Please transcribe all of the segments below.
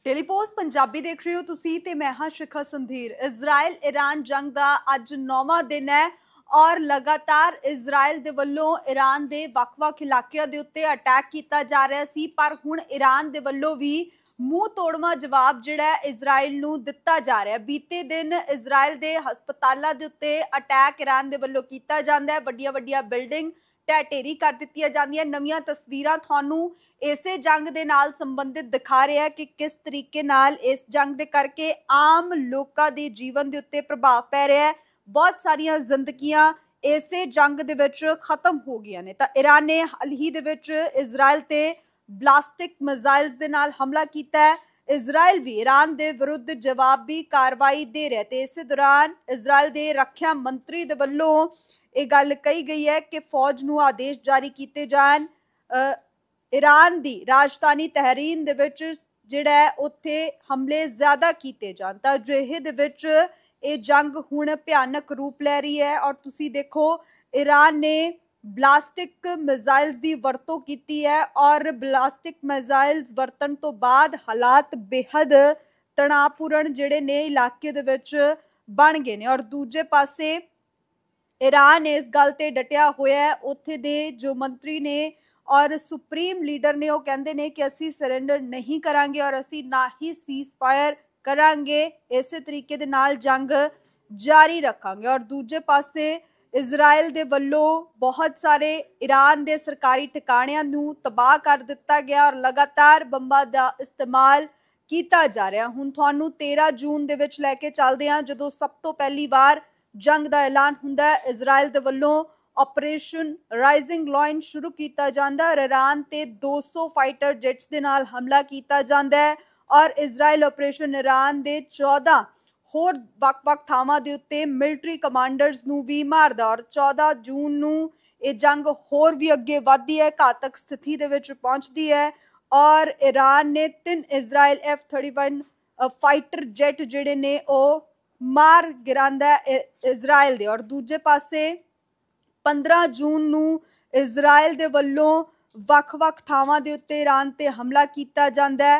ਟੈਲੀਪੋਸਟ ਪੰਜਾਬੀ ਦੇਖ ਰਹੇ ਹੋ ਤੁਸੀਂ ਤੇ ਮੈਂ ਹਾਂ ਸ਼ਿਖਾ ਸੰਧੀਰ। ਇਜ਼ਰਾਈਲ ਈਰਾਨ ਜੰਗ ਦਾ ਅੱਜ 9ਵਾਂ ਦਿਨ ਹੈ ਔਰ ਲਗਾਤਾਰ ਇਜ਼ਰਾਈਲ ਦੇ ਵੱਲੋਂ ਈਰਾਨ ਦੇ ਵੱਖ-ਵੱਖ ਇਲਾਕਿਆਂ ਦੇ ਉੱਤੇ ਅਟੈਕ ਕੀਤਾ ਜਾ ਰਿਹਾ ਸੀ, ਪਰ ਹੁਣ ਈਰਾਨ ਦੇ ਵੱਲੋਂ ਵੀ ਮੂੰਹ ਤੋੜਵਾ ਜਵਾਬ ਜਿਹੜਾ ਇਜ਼ਰਾਈਲ ਨੂੰ ਦਿੱਤਾ ਜਾ ਰਿਹਾ। ਬੀਤੇ ਦਿਨ ਇਜ਼ਰਾਈਲ ਦੇ ਹਸਪਤਾਲਾਂ ਦੇ ਉੱਤੇ ਅਟੈਕ ਈਰਾਨ ਦੇ ਵੱਲੋਂ ਕੀਤਾ ਜਾਂਦਾ ਹੈ। ਵੱਡੀਆਂ-ਵੱਡੀਆਂ ਬਿਲਡਿੰਗ ਢਹਿ ਢੇਰੀ ਕਰ ਦਿੱਤੀਆਂ ਜਾਂਦੀਆਂ। ਨਵੀਆਂ ਤਸਵੀਰਾਂ ਤੁਹਾਨੂੰ ਇਸੇ जंग ਦੇ ਨਾਲ ਸੰਬੰਧਿਤ ਦਿਖਾ ਰਿਹਾ ਕਿ ਕਿਸ ਤਰੀਕੇ ਨਾਲ ਇਸ ਜੰਗ ਦੇ ਕਰਕੇ ਆਮ ਲੋਕਾਂ ਦੇ ਜੀਵਨ ਦੇ ਉੱਤੇ ਪ੍ਰਭਾਵ ਪੈ ਰਿਹਾ ਹੈ। ਬਹੁਤ ਸਾਰੀਆਂ ਜ਼ਿੰਦਗੀਆਂ ਇਸੇ ਜੰਗ ਦੇ ਵਿੱਚ ਖਤਮ ਹੋ ਗਈਆਂ ਨੇ। ਤਾਂ ਈਰਾਨ ਨੇ ਹਾਲ ਹੀ ਦੇ ਵਿੱਚ ਇਜ਼ਰਾਈਲ ਤੇ ਬਲਾਸਟਿਕ ਮਿਜ਼ਾਈਲਸ ਦੇ ਨਾਲ ਹਮਲਾ ਕੀਤਾ ਹੈ। ਇਜ਼ਰਾਈਲ ਵੀ ਈਰਾਨ ਦੇ ਵਿਰੁੱਧ ਜਵਾਬੀ ਕਾਰਵਾਈ ਦੇ ਰਿਹਾ ਤੇ ਇਸੇ ਦੌਰਾਨ ਇਜ਼ਰਾਈਲ ਦੇ ਰੱਖਿਆ ਮੰਤਰੀ ਦੇ ਵੱਲੋਂ ਇਹ ਗੱਲ ਕਹੀ ਗਈ ਹੈ ਕਿ ਫੌਜ ਨੂੰ ਆਦੇਸ਼ ਜਾਰੀ ਕੀਤੇ ਜਾਣ ईरान की राजधानी तहरीन दे विच जिहड़ा है उत्थे हमले ज़्यादा कीते जाण तां अजिहे दे विच ये जंग हुण भयानक रूप लै रही है। और तुसी देखो ईरान ने बलास्टिक मिज़ाइल्स की वरतों की है और बलास्टिक मिज़ाइल्स वरतन तो बाद हालात बेहद तनावपूर्ण जिहड़े ने इलाके दे विच बन गए ने। और दूजे पासे ईरान इस गल ते डटिया होया है। उत्थे दे जो मंत्री ने और सुप्रीम लीडर ने वो कहते हैं कि असी सरेंडर नहीं करांगे और असी ना ही सीज फायर करांगे, इस तरीके दे नाल जंग जारी रखांगे। और दूजे पासे इजराइल दे वल्लों बहुत सारे ईरान दे सरकारी ठिकाणियां नूं तबाह कर दिता गया और लगातार बंबां दा इस्तेमाल किया जा रहा। हुण तुहानूं 13 जून दे विच लैके चलदे हां जदों सब तो पहली बार जंग दा ऐलान हुंदा है। इजराइल दे वल्लों ऑपरेशन राइजिंग लॉयन शुरू किया जाता है। ईरान ते 200 फाइटर जेट्स के नाल हमला किया जाता है और इजराइल ऑपरेशन ईरान के 14 होर वख-वख थावां दे उत्ते मिलिटरी कमांडर्स नूं भी मारदा और 14 जून नूं ये जंग होर भी अगे वधदी है, घातक स्थिति दे विच पहुंचदी है और ईरान ने 3 इजराइल F-31 फाइटर जेट जिहड़े ने ओह मार गिरांदा इजराइल दे। और दूजे पासे 15 जून नूं इजराइल दे वल्लों वख-वख थावां दे उत्ते ईरान ते हमला किया जाता है,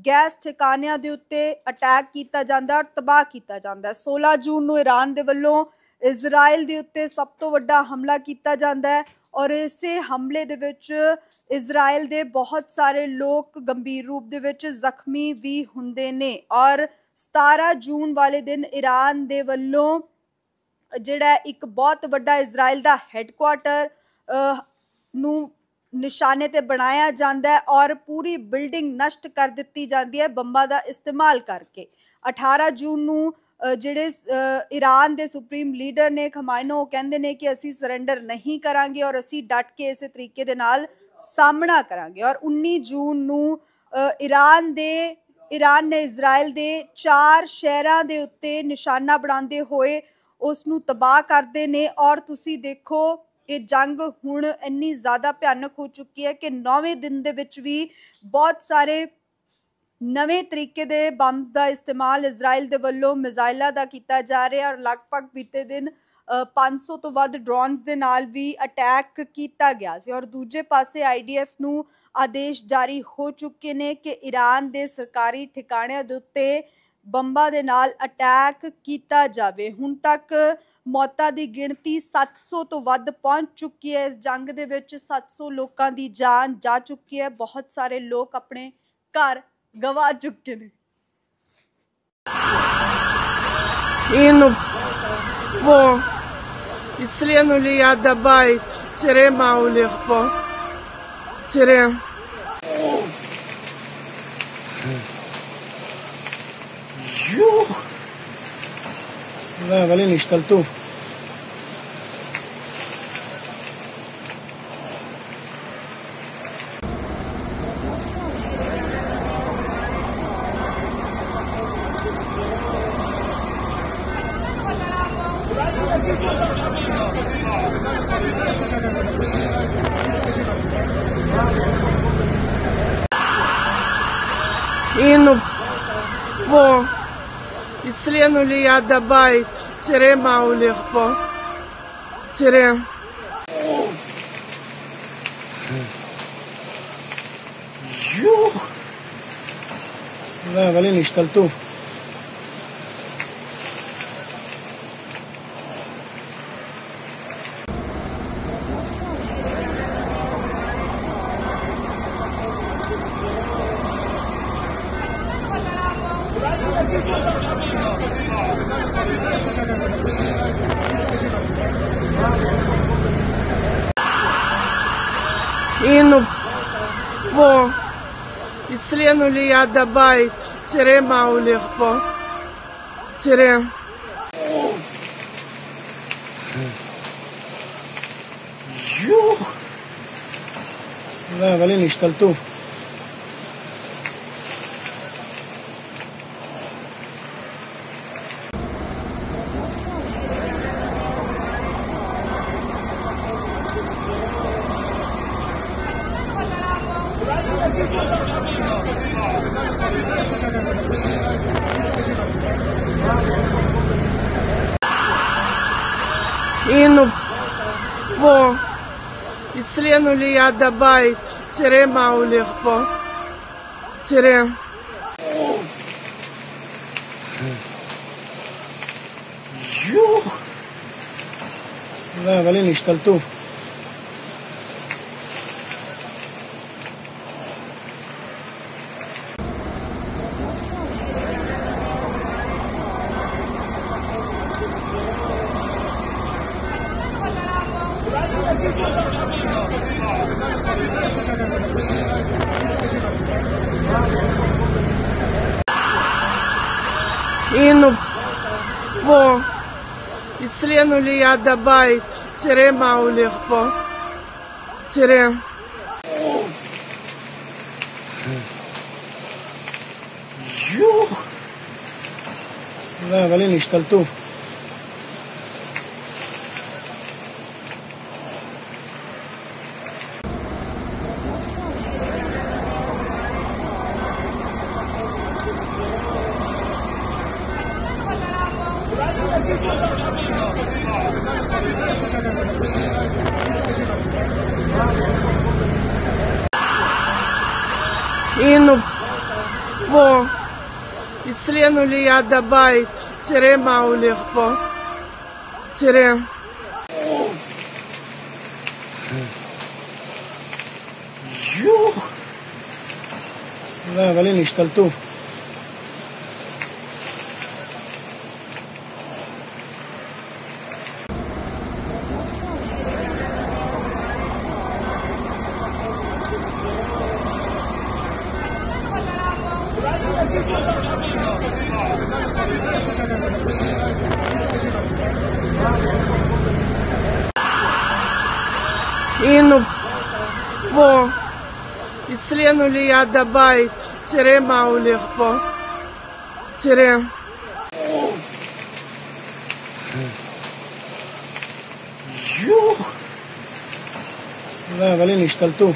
गैस ठिकानियां दे उत्ते अटैक किया जाता और तबाह किया जाता है। 16 जून नूं ईरान दे वल्लों इजराइल दे उत्ते सब तो वड्डा हमला किया जाता है और इसे हमले दे विच इजराइल दे बहुत सारे लोग गंभीर रूप दे विच जख्मी भी हुंदे ने। और 17 जून वाले दिन ईरान दे वल्लों जिहड़ा एक बहुत वड्डा इजराइल दा हैडकुआटर नूं निशाने ते बनाया जाता है और पूरी बिल्डिंग नष्ट कर दित्ती जाती है बंबां दा इस्तेमाल करके। 18 जून नूं जिहड़े ईरान दे सुप्रीम लीडर ने खमाइनो कहंदे ने कि असी सरेंडर नहीं करांगे और असी डट के इस तरीके दे नाल सामना करांगे। और 19 जून नूं ईरान ने इजराइल दे 4 शहरां दे उत्ते निशाना बनाते हुए उसनूं तबाह करते ने। और तुसी देखो ये जंग हुण इन्नी ज़्यादा भयानक हो चुकी है कि 9वें दिन दे विच भी बहुत सारे नवे तरीके दे बंब का इस्तेमाल इजराइल दे वल्लों मिज़ाइलां दा कीता जा रहा और लगभग बीते दिन 500 तो वध ड्रोन्स दे नाल भी अटैक किया गया सी। और दूजे पासे IDF नूं आदेश जारी हो चुके ने कि ईरान दे सरकारी ठिकाणियां दे उत्ते बंबां दे नाल अटैक किया जावे। हुण तक मौतां दी गिणती 700 तो वध पहुंच चुकी है। इस जंग दे विच 700 लोकां दी जान जा चुकी है, बहुत सारे लोग अपने घर गवा चुके ने। היינו פה, אצלנו ליד הבית, תראה מה הולך פה, תראה. لا אבל הנה השתלטו. היינו פה, אצלנו ליד הבית, תראה מה הולך פה, תראה. לא, אבל הנה, השתלטו. היינו פה, אצלנו ליד הבית, תראה מה הולך פה, תראה. לא, אבל הנה, השתלטו. היינו פה, אצלנו ליד הבית, תראה מה הולך פה, תראה. לא, אבל הנה, השתלטו. היינו פה, אצלנו ליד הבית, תראה מה הולך פה, תראה. לא, אבל הנה, השתלטו. היינו פה, אצלנו ליד הבית, תראה מה הולך פה, תראה. לא, אבל הנה, השתלטו. היינו פה, אצלנו ליד הבית, תראה מה הולך פה, תראה. לא, אבל הנה, השתלטו.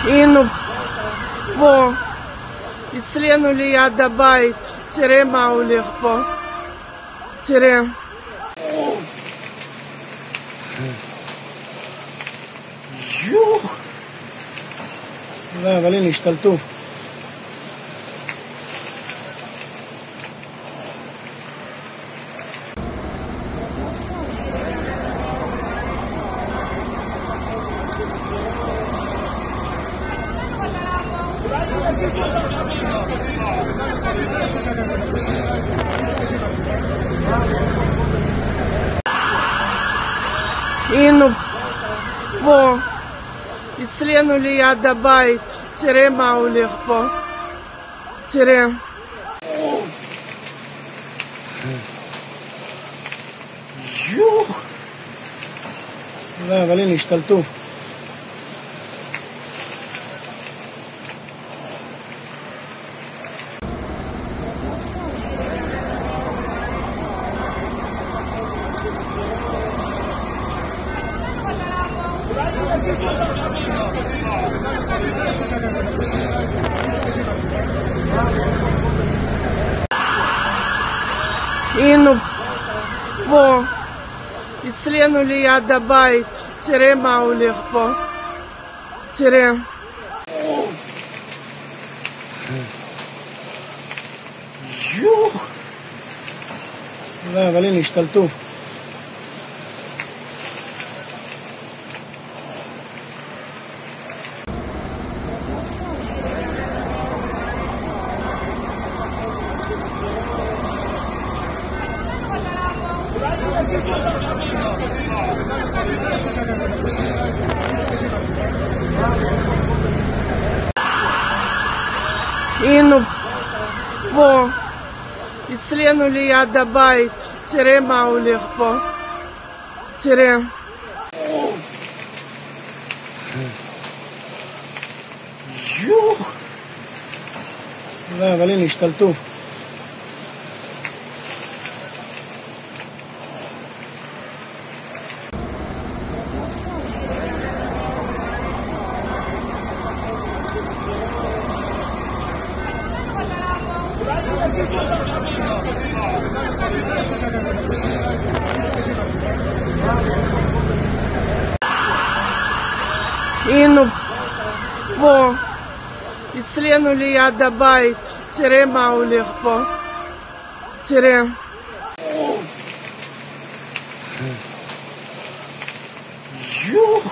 היינו פה, אצלנו ליד הבית, תראה מה הולך פה, תראה. לא, אבל הנה, השתלטו. היינו פה, אצלנו ליד הבית, תראה מה הולך פה, תראה. לא, אבל הנה, השתלטו. היינו פה, אצלנו ליד הבית, תראה מה הולך פה, תראה. לא, אבל הנה, השתלטו. היינו פה, אצלנו ליד הבית, תראה מה הולך פה, תראה. לא, אבל הנה, השתלטו. היינו פה, אצלנו ליד הבית, תראה מה הולך פה, תראה. Juh!